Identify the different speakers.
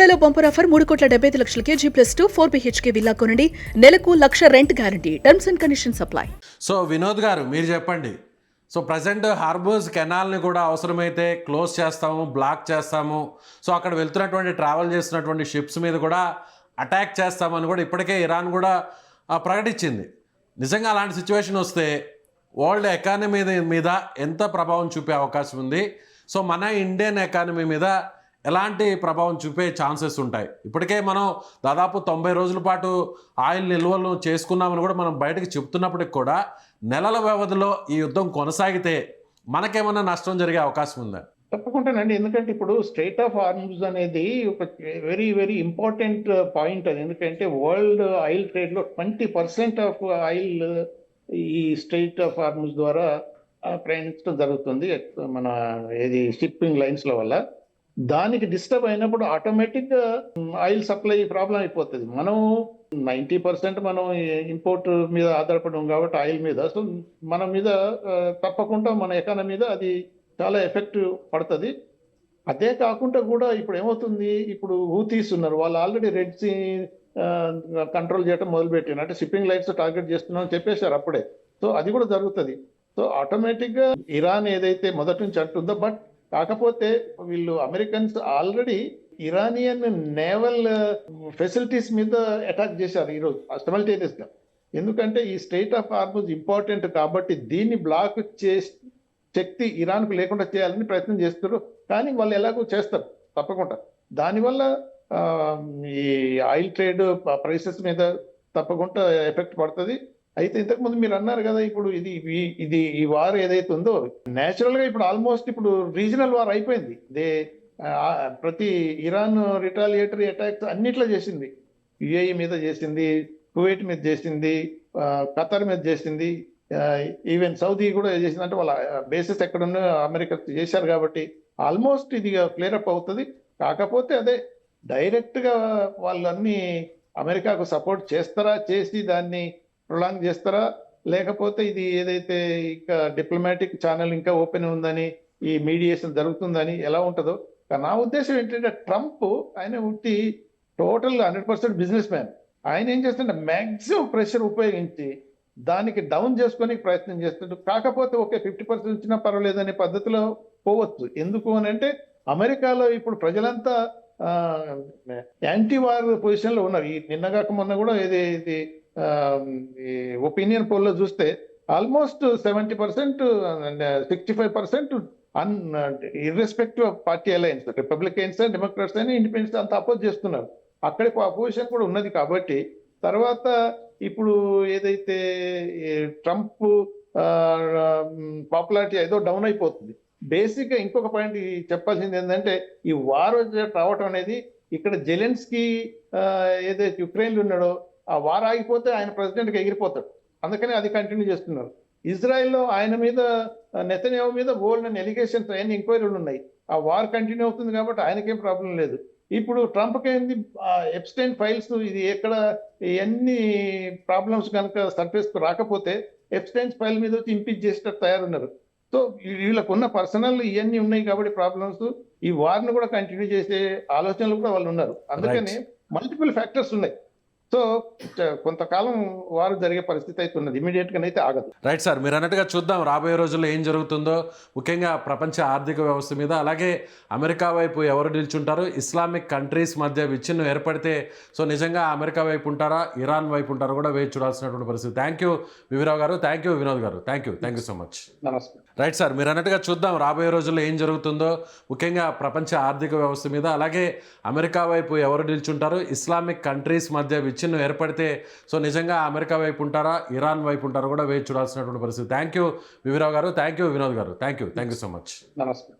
Speaker 1: బెల్లంకొండలో bumper offer 3,75,00,000 G+2 4 BHK villa కొనండి. నెలకు 1,00,000 rent guarantee. Terms and conditions apply.
Speaker 2: So Vinod గారు మీరు చెప్పండి. సో ప్రజెంట్ హార్బర్స్ కెనాల్ని కూడా అవసరమైతే క్లోజ్ చేస్తాము, బ్లాక్ చేస్తాము. సో అక్కడ వెళ్తున్నటువంటి ట్రావెల్ చేస్తున్నటువంటి షిప్స్ మీద కూడా అటాక్ చేస్తామని కూడా ఇప్పటికే ఇరాన్ కూడా ప్రకటించింది. నిజంగా అలాంటి సిచ్యువేషన్ వస్తే వరల్డ్ ఎకానమీ మీద ఎంత ప్రభావం చూపే అవకాశం ఉంది? సో మన ఇండియన్ ఎకానమీ మీద ఎలాంటి ప్రభావం చూపే ఛాన్సెస్ ఉంటాయి? ఇప్పటికే మనం దాదాపు 90 రోజుల పాటు ఆయిల్ నిల్వలు చేసుకున్నామని కూడా మనం బయటకు చెప్తున్నప్పటికి కూడా నెలల వ్యవధిలో ఈ యుద్ధం కొనసాగితే మనకేమన్నా నష్టం జరిగే అవకాశం ఉందా?
Speaker 3: తప్పకుండానండి. ఎందుకంటే ఇప్పుడు స్ట్రెయిట్ ఆఫ్ హార్ముజ్ అనేది ఒక వెరీ వెరీ ఇంపార్టెంట్ పాయింట్. అది ఎందుకంటే వరల్డ్ ఆయిల్ ట్రేడ్లో 20% ఆఫ్ ఆయిల్ ఈ స్ట్రెయిట్ ఆఫ్ హార్ముజ్ ద్వారా ప్రయాణించడం జరుగుతుంది మన ఏది షిప్పింగ్ లైన్స్ల వల్ల. దానికి డిస్టర్బ్ అయినప్పుడు ఆటోమేటిక్గా ఆయిల్ సప్లై ప్రాబ్లం అయిపోతుంది. మనం 90% మనం ఇంపోర్ట్ మీద ఆధారపడడం కాబట్టి ఆయిల్ మీద, సో మన మీద తప్పకుండా మన ఎకానమీ మీద అది చాలా ఎఫెక్ట్ పడుతుంది. అదే కాకుండా కూడా ఇప్పుడు ఏమవుతుంది, ఇప్పుడు హూతీస్ ఉన్నారు, వాళ్ళు ఆల్రెడీ రెడ్ సీ కంట్రోల్ చేయడం మొదలుపెట్టిన, అంటే షిప్పింగ్ లైన్స్ టార్గెట్ చేస్తున్నాం అని చెప్పేశారు అప్పుడే. సో అది కూడా జరుగుతుంది. సో ఆటోమేటిక్గా ఇరాన్ ఏదైతే మొదటి నుంచి అంటుందో, బట్ కాకపోతే వీళ్ళు Americans already Iranian naval facilities మీద అటాక్ చేశారు ఈరోజు సిమల్టేనియస్గా. ఎందుకంటే ఈ స్ట్రెయిట్ ఆఫ్ హార్ముజ్ ఇంపార్టెంట్ కాబట్టి దీన్ని బ్లాక్ చేసి శక్తి ఇరాన్కు లేకుండా చేయాలని ప్రయత్నం చేస్తారు. కానీ వాళ్ళు ఎలాగో చేస్తారు తప్పకుండా. దానివల్ల ఈ ఆయిల్ ట్రేడ్ ప్రైసెస్ మీద తప్పకుండా ఎఫెక్ట్ పడుతుంది. అయితే ఇంతకుముందు మీరు అన్నారు కదా, ఇప్పుడు ఇది ఈ వార్ ఏదైతే ఉందో నేచురల్ గా ఇప్పుడు ఆల్మోస్ట్ ఇప్పుడు రీజనల్ వార్ అయిపోయింది. ప్రతి ఇరాన్ రిటాలియేటరీ అటాక్స్ అన్నిట్లో చేసింది. యుఏఈ మీద చేసింది, కువైట్ మీద చేసింది, ఖతర్ మీద చేసింది, ఈవెన్ సౌదీ కూడా చేసింది. అంటే వాళ్ళ బేసెస్ ఎక్కడున్నా అమెరికా చేశారు కాబట్టి ఆల్మోస్ట్ ఇది క్లియర్ అప్ అవుతుంది. కాకపోతే అదే డైరెక్ట్ గా వాళ్ళన్నీ అమెరికాకు సపోర్ట్ చేస్తారా, చేసి దాన్ని ప్రొలాంగ్ చేస్తారా, లేకపోతే ఇది ఏదైతే ఇంకా డిప్లొమాటిక్ ఛానల్ ఇంకా ఓపెన్ ఉందని, ఈ మీడియేషన్ జరుగుతుందని ఎలా ఉంటుందో. నా ఉద్దేశం ఏంటంటే ట్రంప్ ఆయన ఉట్టి టోటల్ 100% బిజినెస్ మ్యాన్. ఆయన ఏం చేస్తుంటే మ్యాక్సిమం ప్రెషర్ ఉపయోగించి దానికి డౌన్ చేసుకొని ప్రయత్నం చేస్తుంటాడు. కాకపోతే ఓకే 50% ఇచ్చినా పర్వాలేదనే పద్ధతిలో పోవచ్చు. ఎందుకు అని అంటే అమెరికాలో ఇప్పుడు ప్రజలంతా యాంటీ వార్ పొజిషన్లో ఉన్నారు. ఈ నిన్నగాక మొన్న కూడా ఇది ఒపీనియన్ పోల్లో చూస్తే almost 70%, 65% irrespective of party alliance, Republicans, Democrats అని, ఇండిపెండెన్స్ అంతా అపోజ్ చేస్తున్నారు. అక్కడికి అపోజిషన్ కూడా ఉన్నది కాబట్టి తర్వాత ఇప్పుడు ఏదైతే ట్రంప్ పాపులారిటీ ఏదో డౌన్ అయిపోతుంది. బేసిక్గా ఇంకొక పాయింట్ చెప్పాల్సింది ఏంటంటే, ఈ వార్ రావటం అనేది ఇక్కడ జెలెన్స్కీ ఏదైతే యుక్రెయిన్లో ఉన్నాడో ఆ వార్ ఆగిపోతే ఆయన ప్రెసిడెంట్కి ఎగిరిపోతాడు. అందుకని అది కంటిన్యూ చేస్తున్నారు. ఇజ్రాయెల్లో ఆయన మీద, నెతన్యాహు మీద బోల్డ్ అని ఎలిగేషన్స్, అన్ని ఎంక్వైరీలు ఉన్నాయి. ఆ వార్ కంటిన్యూ అవుతుంది కాబట్టి ఆయనకేం ప్రాబ్లం లేదు. ఇప్పుడు ట్రంప్కి ఏంది ఎప్స్టైన్ ఫైల్స్, ఇది ఎక్కడ ఎన్ని ప్రాబ్లమ్స్ కనుక సర్ఫేస్కు రాకపోతే ఎప్స్టైన్ ఫైల్ మీద వచ్చి ఇంపీచ్ చేసేటట్టు తయారున్నారు. సో వీళ్ళకు ఉన్న పర్సనల్ ఇవన్నీ ఉన్నాయి కాబట్టి ప్రాబ్లమ్స్, ఈ వార్ను కూడా కంటిన్యూ చేసే ఆలోచనలు కూడా వాళ్ళు ఉన్నారు. అందుకని మల్టిపుల్ ఫ్యాక్టర్స్ ఉన్నాయి. సో కొంతకాలం వారు జరిగే పరిస్థితి అయితే ఉన్నది, ఇమీడియట్ గా అయితే ఆగదు.
Speaker 2: రైట్ సార్, మీరు అన్నట్టుగా చూద్దాం రాబోయే రోజుల్లో ఏం జరుగుతుందో, ముఖ్యంగా ప్రపంచ ఆర్థిక వ్యవస్థ మీద. అలాగే అమెరికా వైపు ఎవరు నిల్చుంటారు, ఇస్లామిక్ కంట్రీస్ మధ్య విచ్ఛిన్నం ఏర్పడితే సో నిజంగా అమెరికా వైపు ఉంటారా, ఇరాన్ వైపు ఉంటారా కూడా వేచి చూడాల్సినటువంటి పరిస్థితి. థ్యాంక్ యూ వివిరావు గారు, థ్యాంక్ యూ వినోద్ గారు, థ్యాంక్ యూ సో మచ్.
Speaker 3: నమస్కారం.
Speaker 2: రైట్ సార్, మీరు అన్నట్టుగా చూద్దాం రాబోయే రోజుల్లో ఏం జరుగుతుందో, ముఖ్యంగా ప్రపంచ ఆర్థిక వ్యవస్థ మీద. అలాగే అమెరికా వైపు ఎవరు నిల్చుంటారు, ఇస్లామిక్ కంట్రీస్ మధ్య విచ్ఛిన్నం ఏర్పడితే సో నిజంగా అమెరికా వైపు ఉంటారా, ఇరాన్ వైపు ఉంటారా కూడా వేచి చూడాల్సినటువంటి పరిస్థితి. థ్యాంక్ యూ వివిరావు గారు, థ్యాంక్ యూ వినోద్ గారు, థ్యాంక్ యూ సో మచ్.
Speaker 3: నమస్కారం.